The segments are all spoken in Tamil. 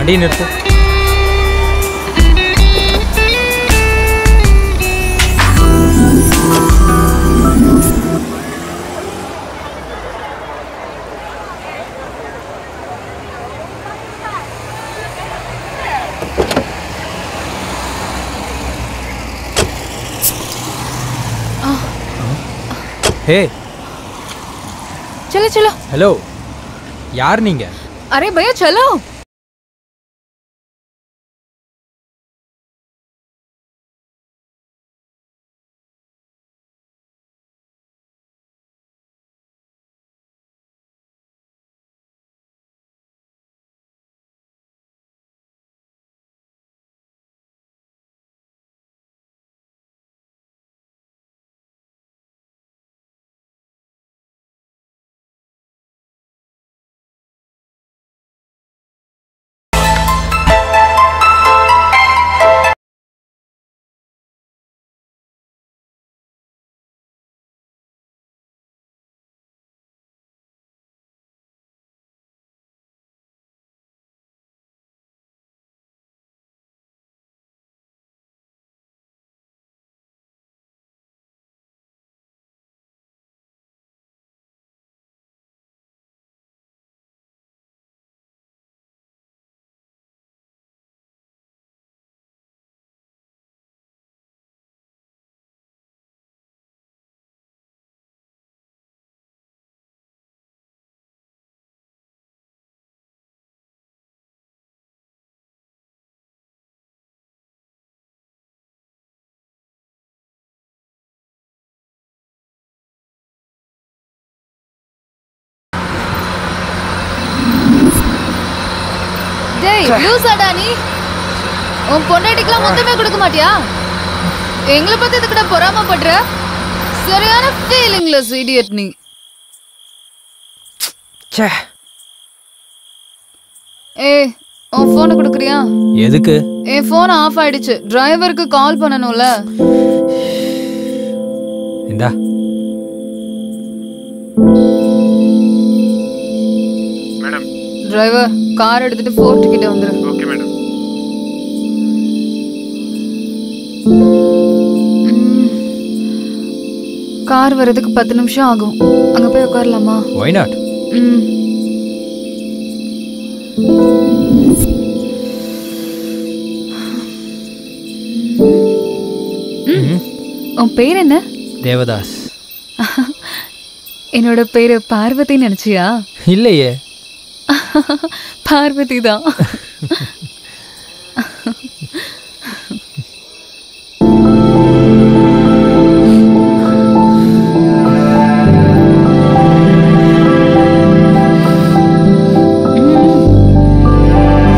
வண்டியை நிறுத்து. हे चलो चलो. हेलो यार नहीं है. अरे भैया चलो. லூசாடா நீ. உன் பொண்டாட்டிக்குலாம் மொத்தமே கொடுக்க மாட்டியா? எங்களை பத்தி இதுக்கிட்ட பொறாமப்படுற? சரியான ஃபீலிங்லெஸ் இடியட் நீ. ச்சே. ஏய் உன் ஃபோனை கொடுக்குறியா? எதுக்கு? என் ஃபோன் ஆஃப் ஆயிடுச்சு. டிரைவருக்கு கால் பண்ணணும்ல. இந்தா. மேடம். டிரைவர் கார் எடுத்துட்டு ஃபோர்ட் கிட்ட வந்துரு. Okay madam. கார் வரதுக்கு 10 நிமிஷம் ஆகும். அங்க போய் உட்காரலாமா? Why not? உன் பேர் என்ன? தேவதாஸ். என்னோட பேரு பார்வதி நினைச்சியா? இல்லையே. பார்வதி தான்.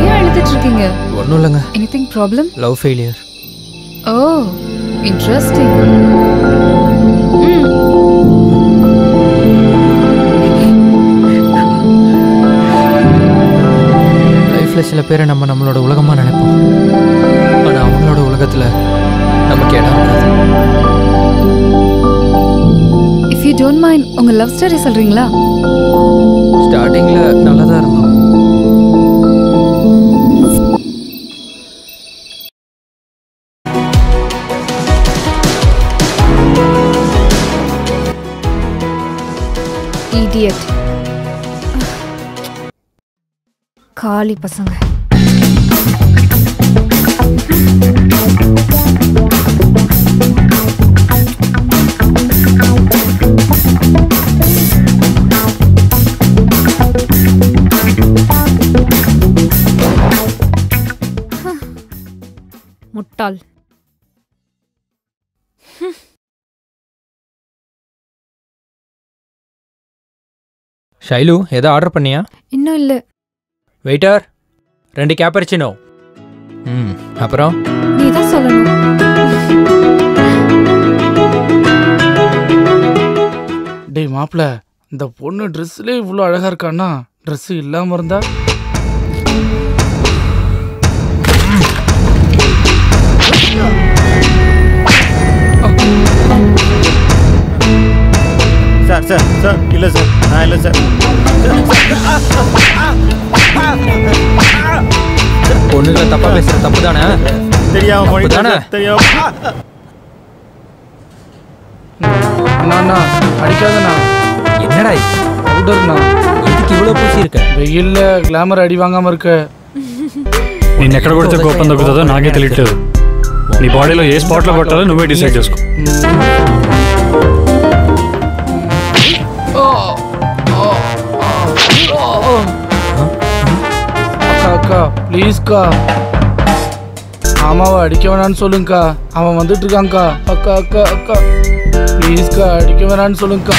ஏன் அழுதுட்டு இருக்கீங்க? ஒன்றும் இல்லைங்க. Anything problem? Love failure. ஓ இன்ட்ரெஸ்டிங். சில பேரை நம்ம நம்மளோட உலகமாக நினைப்போம். ஆனால் அவங்களோட உலகத்தில் நமக்கு இடம் இருக்காது. இஃப் யூ டோன்ட் மைண்ட் உங்கள் லவ் ஸ்டோரி சொல்கிறீங்களா? ஸ்டார்டிங்கில் நல்லா தான் இருந்தோம். இடியட். காலி பசங்க. முட்டாள். ஷைலு ஏதோ ஆர்டர் பண்ணியா? இன்னும் இல்லை. வெயிட்டர் 2 கேப்பரிச்சினோ. அப்புறம் நீ தான் சொல்லணும். டேய் மாப்பிள்ள, இந்த பொண்ணு ட்ரெஸ்லேயே இவ்வளோ அழகா இருக்கான்னா ட்ரெஸ் இல்லாமல் இருந்தா? சார் சார் சார் இல்லை சார், நான் இல்லை சார். பொண்ணுங்களை தப்பா பேசுற தப்பு தானே? தெரியாம தானே? தெரியாம அண்ணா அடிக்காதண்ணா. என்னடா இது? பவுடர்ண்ணா. எதுக்கு இவ்வளவு பூசி இருக்க? వెయ్యిల్ల గ్లామర్ అడి వాంగామ ఇరుక. నేను ఎక్కడ కొడితే కోపం తగ్గుతుందో నాకే తెలియట్లేదు. నీ బాడీలో ఏ స్పాట్లో కొట్టాలో నువ్వే డిసైడ్ చేసుకో. அக்கா அக்கா ப்ளீஸ்க்கா. ஆமாவா அடிக்க வேணான்னு சொல்லுங்கக்கா. அவன் வந்துட்டு இருக்காங்க்கா. அக்கா அக்கா அக்கா ப்ளீஸ்க்கா அடிக்க வேணான்னு சொல்லுங்கக்கா.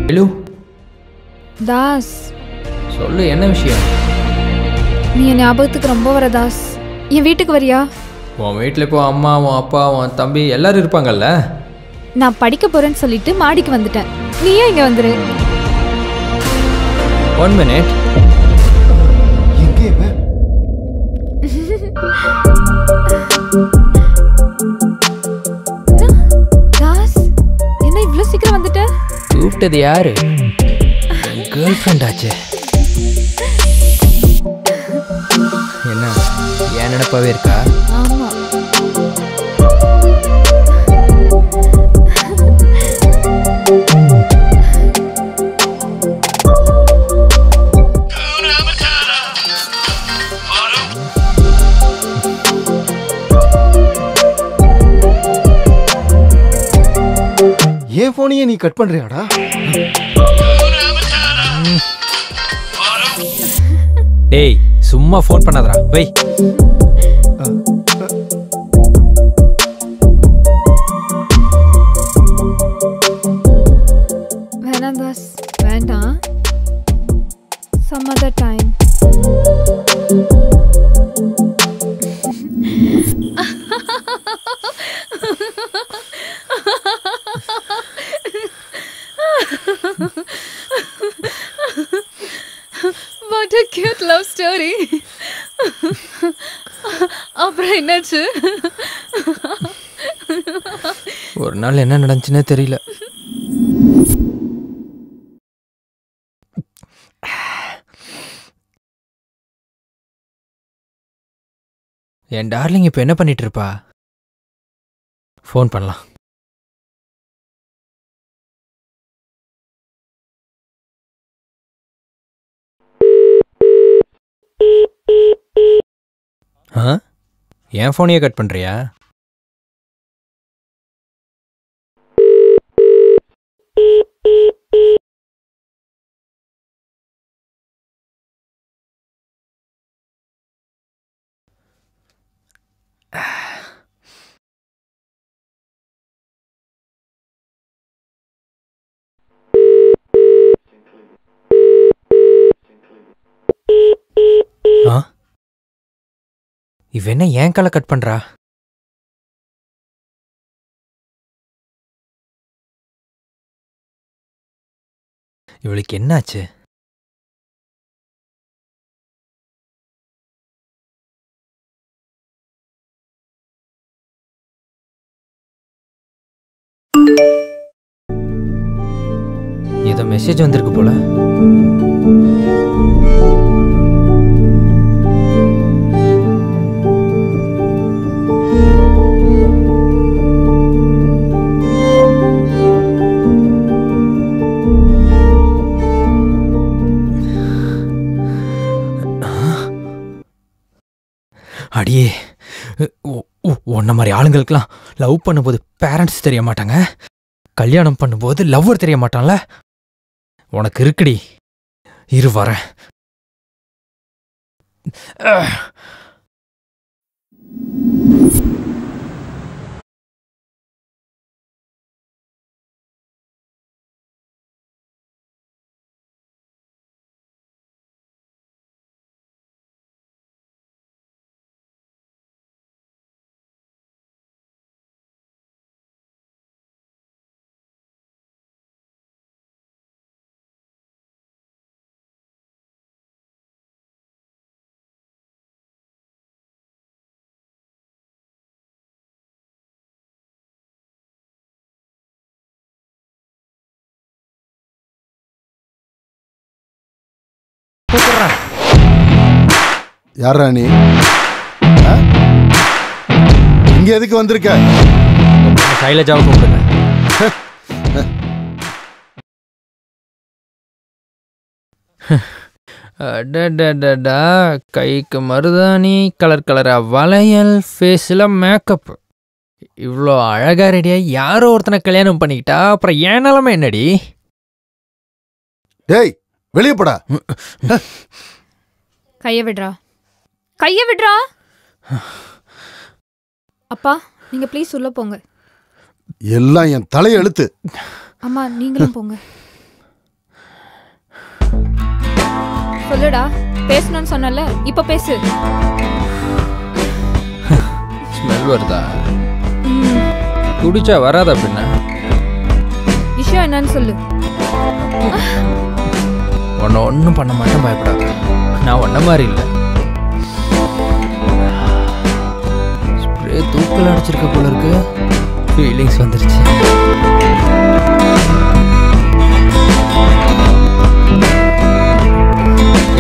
ஹலோ தாஸ், சொல்லு, என்ன விஷயம்? நீ என் ஞாபகத்துக்கு ரொம்ப வர தாஸ். என் வீட்டுக்கு வரியா? உன் வீட்டில் இப்போ அம்மா, உன் அப்பா, உன் தம்பி எல்லாரும் இருப்பாங்கல்ல? நான் படிக்க போறேன்னு சொல்லிட்டு மாடிக்கு வந்துட்டேன். நீயே இங்க வந்துரு. 1 minute. தாஸ், என்ன இவ்வளவு சீக்கிரம் வந்துட்ட? கூப்பிட்டது யாரு? என் கேர்ள் ஃப்ரெண்ட் ஆச்சு. என்ன ஏன் நினைப்பாவே இருக்கா? ஆமா. ஏன் போனையே நீ கட் பண்றியாடா? டேய், சும்மா ஃபோன் பண்ணாதடா. வை. வேணாம் தாஸ், வேண்டாம். some other time. What a cute love story. அப்புறம் என்னாச்சு? ஒரு நாள் என்ன நடந்துச்சுன்னே தெரியல. என் டார்லிங் இப்போ என்ன பண்ணிட்டு இருப்பா? ஃபோன் பண்ணலாம். என் ஃபோனையே கட் பண்றியா? இவ என்ன ஏன் காலை கட் பண்றா? இவளுக்கு என்னாச்சு? ஏதோ மெசேஜ் வந்திருக்கு போல. அடியே, உன்ன மாதிரி ஆளுங்களுக்கெல்லாம் லவ் பண்ணும்போது பேரண்ட்ஸ் தெரிய மாட்டாங்க, கல்யாணம் பண்ணும்போது லவ்வர் தெரிய மாட்டான்ல? உனக்கு இருக்குடி, இரு வரேன். யாரா நீ? இங்க எதுக்கு வந்திருக்க? சைலஜாவை கூப்பிடுங்க. அடடடடா, கைக்கு மருதாணி, கலர் கலரா வளையல், ஃபேஸில் மேக்கப். இவ்வளோ அழகா ரெடியா யாரோ ஒருத்தனை கல்யாணம் பண்ணிக்கிட்டா அப்புறம் ஏன் நிலமை என்னடி? டேய் வெளியே போடா. கைய விடுறா, கைய விடுறா. அப்பா நீங்க ப்ளீஸ் உள்ள போங்க. எல்லாம் என் தலையெழுத்து. அம்மா நீங்களும் போங்க. சொல்லுடா, பேசணும்னு சொன்னல, இப்ப பேசு. ஸ்மெல் வருதா? குடிச்சா வராதா பின்ன? விஷயம் என்னன்னு சொல்லு. உன்னை ஒன்றும் பண்ண மாட்டேன், பயப்படாத. நான் ஒன்ன மாதிரி இல்லை. ஸ்ப்ரே தூக்கல் அடிச்சிருக்க போல இருக்கு. ஃபீலிங்ஸ் வந்துருச்சு.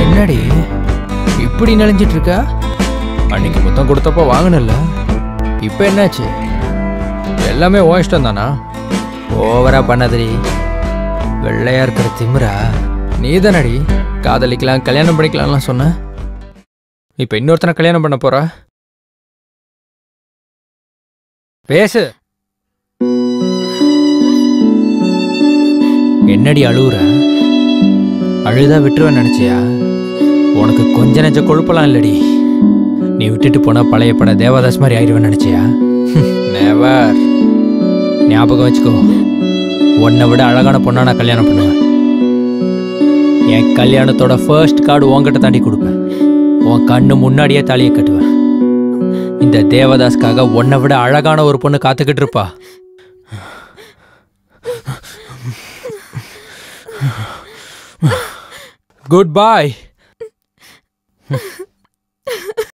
என்னடி இப்படி நெளிஞ்சிட்டு இருக்கா? அன்னைக்கு மொத்தம் கொடுத்தப்போ வாங்கினல, இப்போ என்னாச்சு? எல்லாமே உன் இஷ்டம் தானா? ஓவரா பண்ணாதடி. வெள்ளையா இருக்கிற திமிரா நீ தானடி காதலிக்கலாம் கல்யாணம் பண்ணிக்கலாம்லாம் சொன்ன. இப்போ இன்னொருத்தனை கல்யாணம் பண்ண போறா? பேசு. என்னடி அழுவுற? அழுதா விட்டுருவேன் நினைச்சியா? உனக்கு கொஞ்ச நெஞ்ச கொழுப்பலாம் இல்லடி. நீ விட்டுட்டு போனா பழைய பட தேவதாஸ் மாதிரி ஆயிடுவேன்னு நினைச்சியா? நெவர். ஞாபகம் வச்சுக்கோ, உன்னை விட அழகான பொண்ணா நான் கல்யாணம் பண்ணுவேன். என் கல்யாணத்தோட ஃபர்ஸ்ட் கார்டு உன்கிட்ட தாண்டி கொடுப்பேன். உன் கண்ணு முன்னாடியே தாலியை கட்டுவேன். இந்த தேவதாஸ்க்காக உன்னை விட அழகான ஒரு பொண்ணு காத்துக்கிட்டு இருப்பா. குட் பாய்.